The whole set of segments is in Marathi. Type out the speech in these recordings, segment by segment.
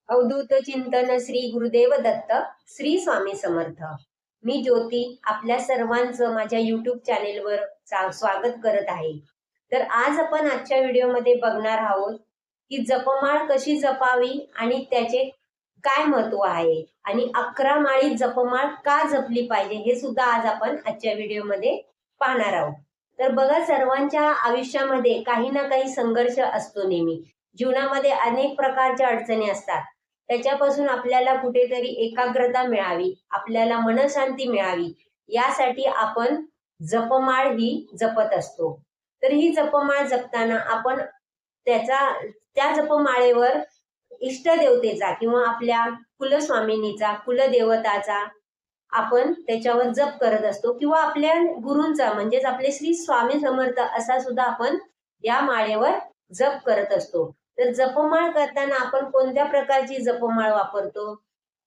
अवधूत चिंतन श्री गुरुदेव दत्त. श्री स्वामी समर्थ. मी ज्योती आपल्या सर्वांचं माझ्या युट्यूब चॅनेलवर स्वागत करत आहे. तर आज आपण आजच्या व्हिडिओमध्ये बघणार आहोत की जपमाळ कशी जपावी आणि त्याचे काय महत्व आहे आणि 11 माळी जपमाळ का जपली पाहिजे हे सुद्धा आज आपण आजच्या व्हिडिओमध्ये पाहणार आहोत. तर बघा, सर्वांच्या आयुष्यामध्ये काही ना काही संघर्ष असतो. नेहमी जीवनामध्ये अनेक प्रकारच्या अडचणी असतात. त्याच्यापासून आपल्याला कुठेतरी एकाग्रता मिळावी, आपल्याला मनशांती मिळावी, यासाठी आपण जपमाळ ही जपत असतो. तर ही जपमाळ जपताना आपण त्या जपमाळेवर इष्टदेवतेचा किंवा आपल्या कुलस्वामिनीचा, कुलदेवताचा आपण त्याच्यावर जप करत असतो किंवा आपल्या गुरूंचा म्हणजेच आपले श्री स्वामी समर्थ असा सुद्धा आपण या माळेवर जप करत असतो. तर जपमाळ करताना आपण कोणत्या प्रकारची जपमाळ वापरतो?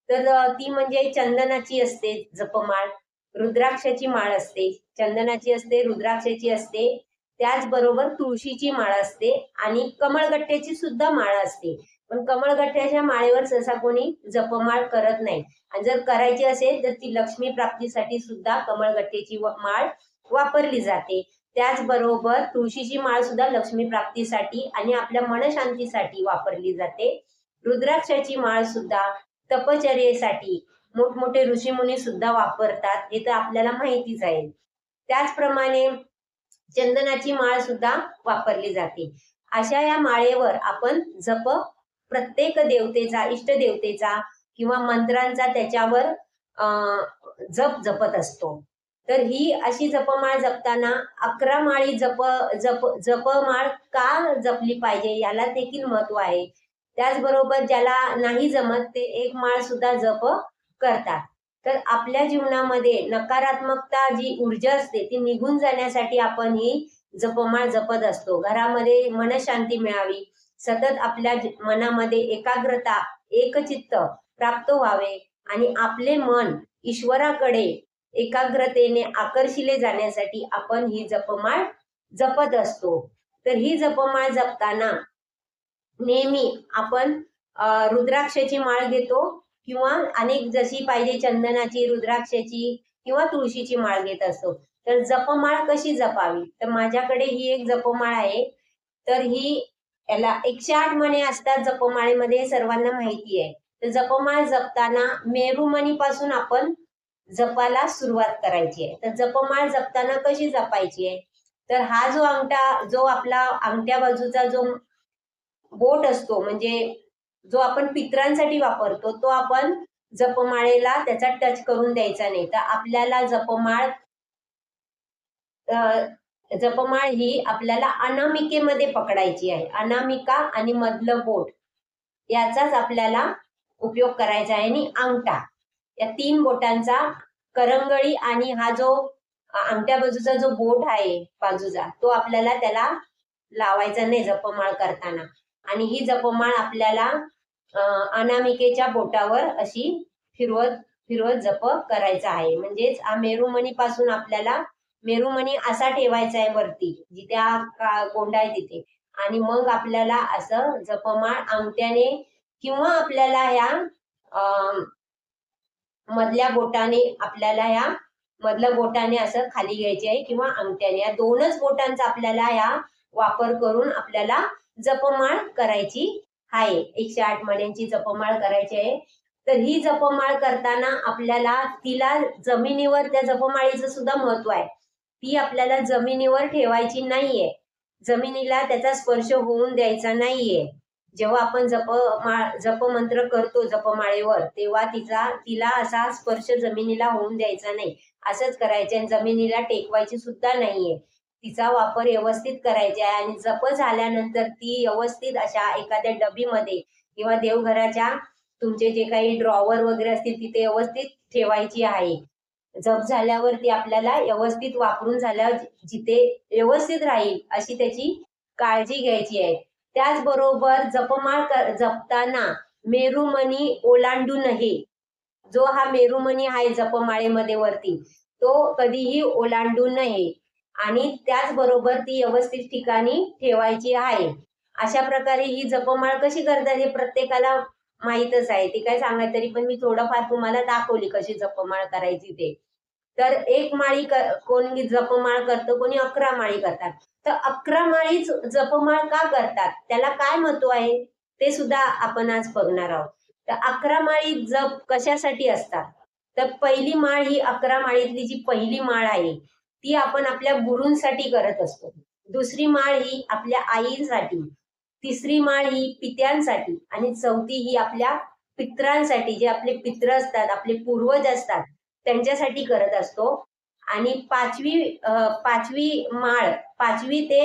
तर ती म्हणजे चंदनाची असते जपमाळ, रुद्राक्षाची माळ असते, चंदनाची असते, रुद्राक्षाची असते, त्याचबरोबर तुळशीची माळ असते आणि कमळगट्ट्याची सुद्धा माळ असते. पण कमळगट्ट्याच्या माळेवर सहसा कोणी जपमाळ करत नाही, आणि जर करायची असेल तर ती लक्ष्मी प्राप्तीसाठी सुद्धा कमळगट्ट्याची माळ वापरली जाते. त्याचबरोबर तुळशीची माळ सुद्धा लक्ष्मी प्राप्तीसाठी आणि आपल्या मनशांतीसाठी वापरली जाते. रुद्राक्षाची माळ सुद्धा तपचर्येसाठी मोठमोठे ऋषीमुनी सुद्धा वापरतात, हे तर आपल्याला माहितीच आहे. त्याचप्रमाणे चंदनाची माळ सुद्धा वापरली जाते. अशा या माळेवर आपण जप प्रत्येक देवतेचा, इष्टदेवतेचा किंवा मंत्रांचा त्याच्यावर जपत असतो. तर ही अशी जपमाळ जपताना 11 माळी जपमाळ का जपली पाहिजे याला देखील महत्व आहे. त्याचबरोबर ज्याला नाही जमत ते 1 माळ सुद्धा जप करतात. तर आपल्या जीवनामध्ये नकारात्मकता जी ऊर्जा असते ती निघून जाण्यासाठी आपण ही जपमाळ जपत असतो. घरामध्ये मनशांती मिळावी, सतत आपल्या मनामध्ये एकाग्रता, एकचित्त प्राप्त व्हावे आणि आपले मन ईश्वराकडे एकाग्रतेने आकर्षिले जाण्यासाठी आपण ही जपमाळ जपत असतो. तर ही जपमाळ जपताना नेहमी आपण रुद्राक्षाची माळ घेतो किंवा अनेक जशी पाहिजे चंदनाची, रुद्राक्षाची किंवा तुळशीची माळ घेत असतो. तर जपमाळ कशी जपावी? तर माझ्याकडे ही एक जपमाळ आहे. तर ही याला 108 मणी असतात जपमाळेमध्ये, सर्वांना माहिती आहे. तर जपमाळ जपताना मेरुमणी पासून आपण जपाला सुरुवात करायची आहे. तर जपमाळ जपताना कशी जपायची आहे? तर हा जो अंगठा, जो आपला अंगठ्या बाजूचा जो बोट असतो, म्हणजे जो आपण पितरांसाठी वापरतो, तो आपण जपमाळेला त्याचा टच करून द्यायचा नाही. तर आपल्याला जपमाळ ही आपल्याला अनामिकेमध्ये पकडायची आहे. अनामिका आणि मधलं बोट याचाच आपल्याला उपयोग करायचा आहे. आणि अंगठा, या 3 बोटांचा, करंगळी आणि हा जो अंगठ्या बाजूचा जो बोट आहे बाजूचा, तो आपल्याला त्याला लावायचा नाही जपमाळ करताना. आणि ही जपमाळ आपल्याला अनामिकेच्या बोटावर अशी फिरवत फिरवत जप करायचा आहे. म्हणजेच मेरुमणी पासून आपल्याला मेरुमणी असा ठेवायचा आहे वरती, जिथे हा गोंडा आहे तिथे, आणि मग आपल्याला असं जपमाळ अंगठ्याने किंवा आपल्याला ह्या मधल्या बोटाने असं खाली घ्यायचे आहे किंवा अंगठ्याने, या 2च बोटांचा आपल्याला या वापर करून आपल्याला जपमाळ करायची आहे. 108 मण्यांची जपमाळ करायची आहे. तर ही जपमाळ करताना आपल्याला तिला जमिनीवर, त्या जपमाळीचं सुद्धा महत्व आहे, ती आपल्याला जमिनीवर ठेवायची नाहीये. जमिनीला त्याचा स्पर्श होऊन द्यायचा नाहीये. जेव्हा आपण जपमंत्र करतो जपमाळेवर, तेव्हा तिला असा स्पर्श जमिनीला होऊन द्यायचा नाही. असंच करायचं, जमिनीला टेकवायची सुद्धा नाहीये. तिचा वापर व्यवस्थित करायचा आहे. आणि जप झाल्यानंतर ती व्यवस्थित अशा एखाद्या डबीमध्ये किंवा देवघराच्या तुमचे जे काही ड्रॉवर वगैरे असतील तिथे व्यवस्थित ठेवायची आहे. जप झाल्यावर ती आपल्याला व्यवस्थित वापरून झाल्यावर जिथे व्यवस्थित राहील अशी त्याची काळजी घ्यायची आहे. त्याचबरोबर जपमाळ जपताना मेरुमणी ओलांडू नये. जो हा मेरुमणी आहे जपमाळेमध्ये वरती, तो कधीही ओलांडू नये. आणि त्याचबरोबर ती व्यवस्थित ठिकाणी ठेवायची आहे. अशा प्रकारे ही जपमाळ कशी करतात हे प्रत्येकाला माहीतच आहे, ती काय सांगाय तरी पण मी थोडंफार तुम्हाला दाखवली कशी जपमाळ करायची ते. तर एक माळी कोणी जपमाळ करतं, कोणी 11 माळी करतात. तर 11 माळीच जपमाळ का करतात, त्याला काय महत्व आहे ते सुद्धा आपण आज बघणार आहोत. तर 11 माळी जप कशासाठी असतात, तर पहिली माळ ही 11 माळीतली जी पहिली माळ आहे ती आपण आपल्या गुरूंसाठी करत असतो. दुसरी माळ ही आपल्या आईसाठी, तिसरी माळ ही पित्यांसाठी आणि चौथी ही आपल्या पित्रांसाठी, जे आपले पित्र असतात, आपले पूर्वज असतात त्यांच्यासाठी करत असतो. आणि पाचवी माळ, 5वी ते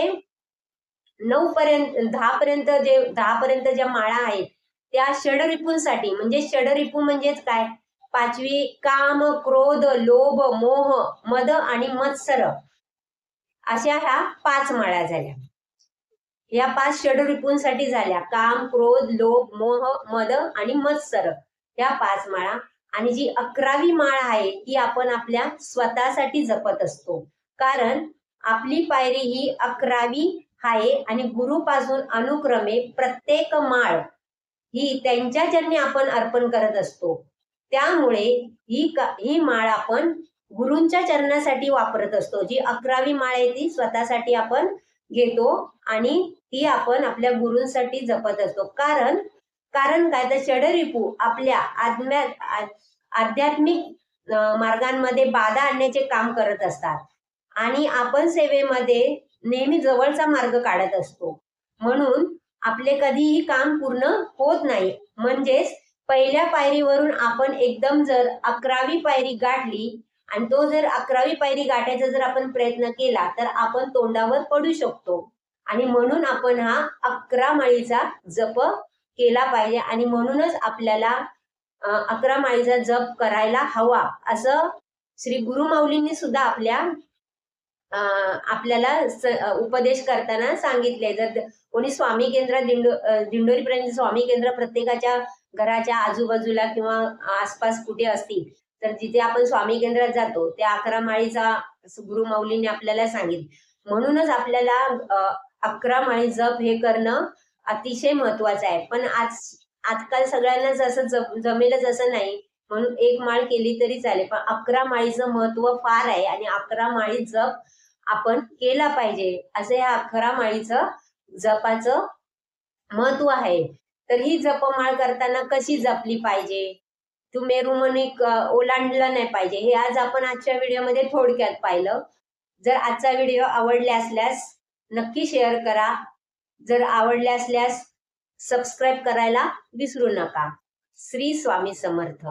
9 पर्यंत, 10 पर्यंत ज्या माळा आहेत त्या षडरिपूंसाठी. म्हणजे षडरिपू म्हणजेच काय, 5वी काम, क्रोध, लोभ, मोह, मद आणि मत्सर, अशा ह्या 5 माळा झाल्या. या 5 षडरिपूंसाठी झाल्या, काम, क्रोध, लोभ, मोह, मद आणि मत्सर, या 5 माळा. आणि जी 11वी माळ आहे ती आपण आपल्या स्वतःसाठी जपत असतो, कारण आपली पायरी ही 11वी आहे आणि गुरुपासून अनुक्रमे प्रत्येक माळ ही त्यांच्या चरणी आपण अर्पण करत असतो. त्यामुळे ही माळ आपण गुरूंच्या चरणासाठी वापरत असतो. जी 11वी माळ आहे ती स्वतःसाठी आपण घेतो आणि ती आपण आपल्या गुरूंसाठी जपत असतो. कारण कारण काय, तर षडरिपू आपल्या आध्यात्मिक मार्गांमध्ये बाधा आणण्याचे काम करत असतात आणि आपण सेवेमध्ये नेहमी जवळचा मार्ग काढत असतो. म्हणून आपले कधीही काम पूर्ण होत नाही. म्हणजेच पहिल्या पायरीवरून आपण एकदम जर 11वी पायरी गाठली आणि तो जर 11वी पायरी गाठायचा जर आपण प्रयत्न केला तर आपण तोंडावर पडू शकतो. आणि म्हणून आपण हा 11 माळीचा जप केला पाहिजे आणि म्हणूनच आपल्याला 11 माळीचा जप करायला हवा, असं श्री गुरुमाऊलींनी सुद्धा आपल्याला उपदेश करताना सांगितले. जर कोणी स्वामी केंद्र दिंडोरीपर्यंत स्वामी केंद्र प्रत्येकाच्या घराच्या आजूबाजूला किंवा आसपास कुठे असतील तर जिथे आपण स्वामी केंद्रात जातो त्या 11 माळीचा गुरुमाऊलींनी आपल्याला सांगितलं. म्हणूनच आपल्याला 11 माळी जप हे करणं अतिशय महत्वाचं आहे. पण आजकाल सगळ्यांना जसं जमेलच असं नाही, म्हणून एक माळ केली तरी चालेल, पण 11 माळीचं महत्व फार आहे आणि 11 माळी जप आपण केला पाहिजे, असं या 11 माळीचं जपाचं महत्व आहे. तर ही जपमाळ करताना कशी जपली पाहिजे, तू मेरुमणी ओलांडलं नाही पाहिजे, हे आज आपण आजच्या व्हिडिओमध्ये थोडक्यात पाहिलं. जर आजचा व्हिडिओ आवडला असल्यास नक्की शेअर करा. जर आवडले असल्यास सबस्क्राईब करायला विसरू नका. श्री स्वामी समर्थ.